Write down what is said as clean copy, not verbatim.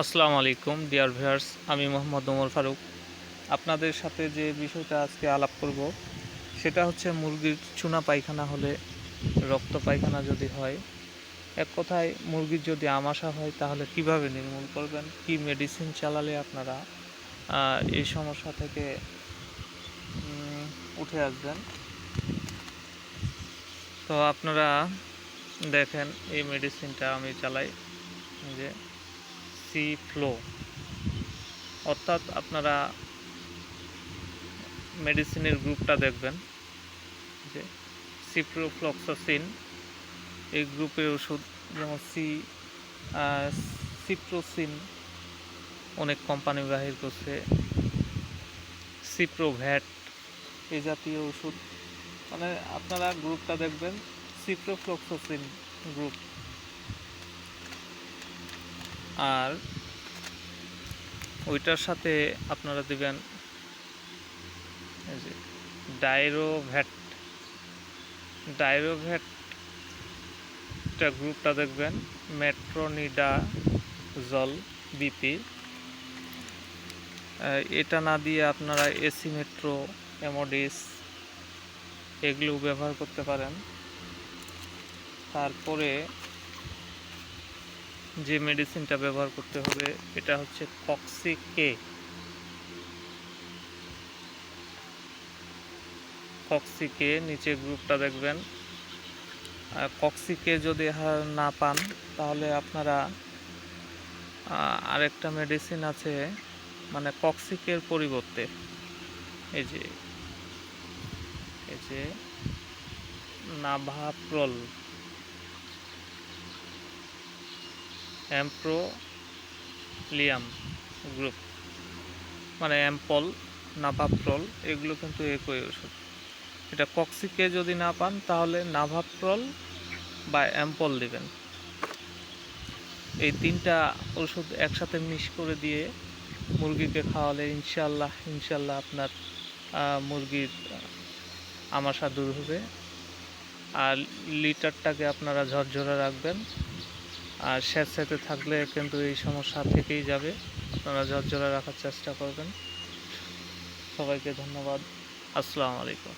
আসসালামু আলাইকুম dear viewers, আমি মোহাম্মদ ওমর ফারুক। আপনাদের সাথে যে বিষয়টা আজকে আলাপ করব সেটা হচ্ছে মুরগির চুনা পায়খানা হলে, রক্ত পায়খানা যদি হয়, এক কথায় মুরগির যদি আমাশা হয় তাহলে কিভাবে নির্মূল করবেন, কি মেডিসিন চালালে আপনারা এই সমস্যা থেকে উঠে আসবেন। তো আপনারা দেখেন, এই মেডিসিনটা আমি চালাই, যে সি ফ্লো, অর্থাৎ আপনারা মেডিসিনের গ্রুপটা দেখবেন যে সিপ্রোফ্লক্সাসিন, এই গ্রুপের ওষুধ, যেমন সিপ্রোসিন অনেক কোম্পানি বাহির করছে, সিপ্রোভ্যাট, এই জাতীয় ওষুধ। মানে আপনারা গ্রুপটা দেখবেন সিপ্রোফ্লক্সাসিন গ্রুপ। আর ওইটার সাথে আপনারা দেবেন এই যে ডাইরোভ্যাটটা গ্রুপটা দেখবেন মেট্রোনিডাজল বিপি। এটা না দিয়ে আপনারা এসিমেট্রো, অ্যামোডিস এগুলো ব্যবহার করতে পারেন। তারপরে যে মেডিসিনটা ব্যবহার করতে হবে এটা হচ্ছে কক্সিকে, নিচে গ্রুপটা দেখবেন। কক্সিকে যদি না পান তাহলে আপনারা আরেকটা মেডিসিন আছে, মানে কক্সিকের পরিবর্তে এই যে নাভাপ্রল, অ্যাম্প্রোলিয়াম গ্রুপ, মানে অ্যাম্পল, নাভাপ্রল, এগুলো কিন্তু একই ওষুধ। এটা কক্সিকে যদি না পান তাহলে নাভাপ্রল বা অ্যাম্পল দিবেন। এই তিনটা ওষুধ একসাথে মিক্স করে দিয়ে মুরগিকে খাওয়ালে ইনশাল্লাহ আপনার মুরগির আমাশা দূর হবে। আর লিটারটাকে আপনারা ঝরঝরে রাখবেন, আর স্যাঁতস্যাঁতে থাকলে কিন্তু এই সমস্যা থেকেই যাবে। আপনারা ঝরঝরে রাখার চেষ্টা করবেন। সবাইকে ধন্যবাদ। আসসালামু আলাইকুম।